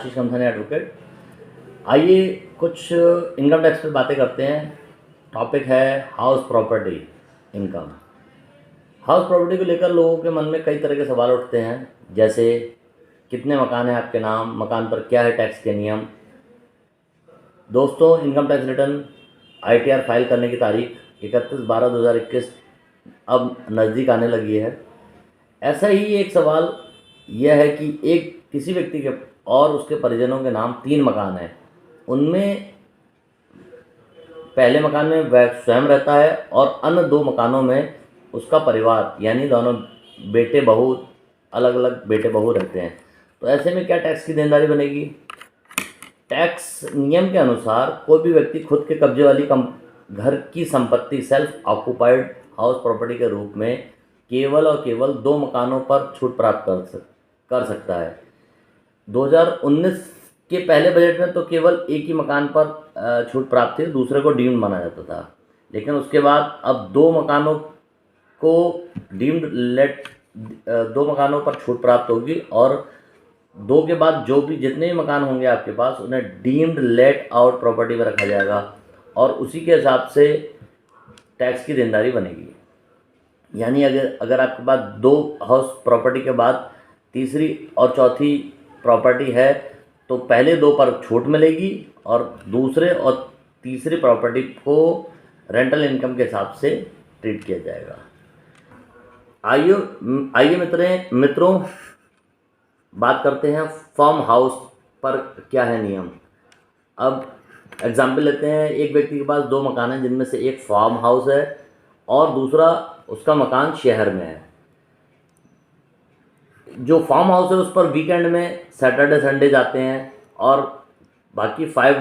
आशीष कमथानी advocate. आइए कुछ income tax पे बातें करते हैं। टॉपिक है house property income. House property को लेकर लोगों के मन में कई तरह के सवाल उठते हैं, जैसे कितने मकान हैं आपके नाम, मकान पर क्या है टैक्स के नियम। दोस्तों, income tax return ITR file करने की तारीख 31/12/2021 अब नज़दीक आने लगी है। ऐसा ही एक सवाल यह है कि एक किसी व्यक्ति के और उसके परिजनों के नाम 3 मकान हैं। उनमें पहले मकान में वह स्वयं रहता है और अन्य 2 मकानों में उसका परिवार यानी दोनों बेटे बहू, अलग अलग बेटे बहू रहते हैं। तो ऐसे में क्या टैक्स की देनदारी बनेगी? टैक्स नियम के अनुसार कोई भी व्यक्ति खुद के कब्जे वाली घर की संपत्ति सेल्फ ऑक्यूपाइड हाउस प्रॉपर्टी के रूप में केवल और केवल 2 मकानों पर छूट प्राप्त कर सकता है। 2019 के पहले बजट में तो केवल एक ही मकान पर छूट प्राप्त थी, दूसरे को डीम्ड माना जाता था। लेकिन उसके बाद अब 2 मकानों को डीम्ड लेट 2 मकानों पर छूट प्राप्त होगी और 2 के बाद जो भी जितने भी मकान होंगे आपके पास उन्हें डीम्ड लेट आउट प्रॉपर्टी में रखा जाएगा और उसी के हिसाब से टैक्स की देनदारी बनेगी। यानी अगर आपके पास 2 हाउस प्रॉपर्टी के बाद तीसरी और चौथी प्रॉपर्टी है तो पहले 2 पर छूट मिलेगी और दूसरे और तीसरी प्रॉपर्टी को रेंटल इनकम के हिसाब से ट्रीट किया जाएगा। आइए मित्रों बात करते हैं फार्म हाउस पर क्या है नियम। अब एग्जाम्पल लेते हैं, एक व्यक्ति के पास 2 मकान हैं जिनमें से एक फार्म हाउस है और दूसरा उसका मकान शहर में है। जो फार्म हाउस है उस पर वीकेंड में सैटरडे संडे जाते हैं और बाकी 5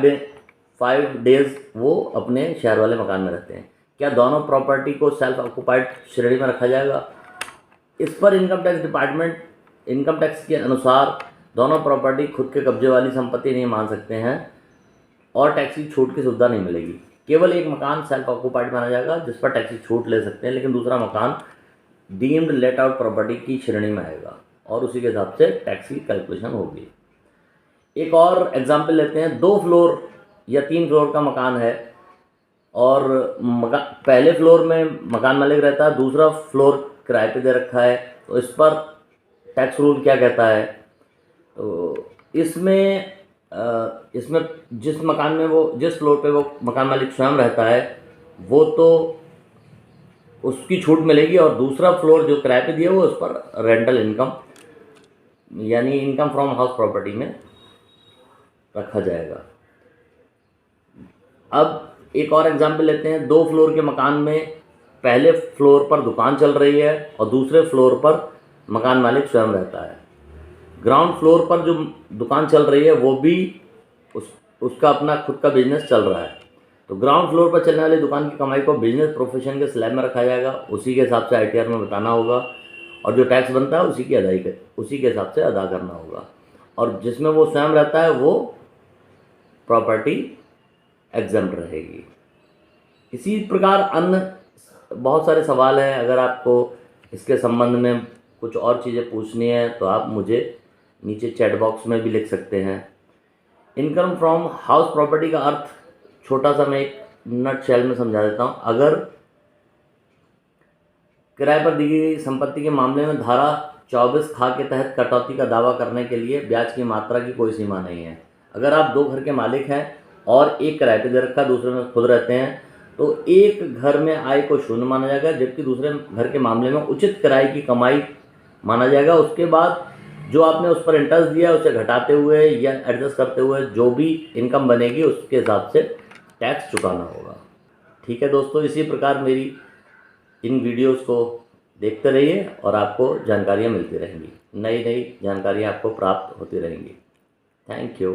डेज़ वो अपने शहर वाले मकान में रहते हैं। क्या दोनों प्रॉपर्टी को सेल्फ ऑक्यूपाइड श्रेणी में रखा जाएगा? इस पर income tax department income tax के अनुसार दोनों प्रॉपर्टी खुद के कब्जे वाली संपत्ति नहीं मान सकते हैं और टैक्स की छूट की सुविधा नहीं मिलेगी। केवल एक मकान सेल्फ ऑक्यूपाइड माना जाएगा जिस पर टैक्स की छूट ले सकते हैं, लेकिन दूसरा मकान डीम्ड लेट आउट प्रॉपर्टी की श्रेणी में आएगा और उसी के हिसाब से टैक्स की कैलकुलेशन होगी। एक और एग्जाम्पल लेते हैं, 2 फ्लोर या 3 फ्लोर का मकान है और पहले फ्लोर में मकान मालिक रहता है, दूसरा फ्लोर किराए पे दे रखा है। तो इस पर टैक्स रूल क्या कहता है? तो इसमें जिस फ्लोर पे वो मकान मालिक स्वयं रहता है वो तो उसकी छूट मिलेगी और दूसरा फ्लोर जो किराए पे दिया वो उस पर रेंटल इनकम यानी इनकम फ्रॉम हाउस प्रॉपर्टी में रखा जाएगा। अब एक और एग्जांपल लेते हैं, 2 फ्लोर के मकान में पहले फ्लोर पर दुकान चल रही है और दूसरे फ्लोर पर मकान मालिक स्वयं रहता है। ग्राउंड फ्लोर पर जो दुकान चल रही है वो भी उसका अपना खुद का बिजनेस चल रहा है। तो ग्राउंड फ्लोर पर चलने वाली दुकान की कमाई को बिजनेस प्रोफेशन के स्लैब में रखा जाएगा, उसी के हिसाब से ITR में बताना होगा और जो टैक्स बनता है उसी के हिसाब से अदा करना होगा। और जिसमें वो स्वयं रहता है वो प्रॉपर्टी एग्जम्प्ट रहेगी। इसी प्रकार अन्य बहुत सारे सवाल हैं। अगर आपको इसके संबंध में कुछ और चीज़ें पूछनी है तो आप मुझे नीचे चैट बॉक्स में भी लिख सकते हैं। इनकम फ्रॉम हाउस प्रॉपर्टी का अर्थ छोटा सा मैं एक नटशेल में समझा देता हूँ। अगर किराए पर दी गई संपत्ति के मामले में धारा 24 खा के तहत कटौती का दावा करने के लिए ब्याज की मात्रा की कोई सीमा नहीं है। अगर आप 2 घर के मालिक हैं और एक किराए पे दे रखा, दूसरे में खुद रहते हैं, तो एक घर में आय को शून्य माना जाएगा, जबकि दूसरे घर के मामले में उचित किराए की कमाई माना जाएगा। उसके बाद जो आपने उस पर इंटरेस्ट दिया उसे घटाते हुए या एडजस्ट करते हुए जो भी इनकम बनेगी उसके हिसाब से टैक्स चुकाना होगा। ठीक है दोस्तों, इसी प्रकार मेरी इन वीडियोस को देखते रहिए और आपको जानकारियाँ मिलती रहेंगी, नई जानकारियाँ आपको प्राप्त होती रहेंगी। Thank you.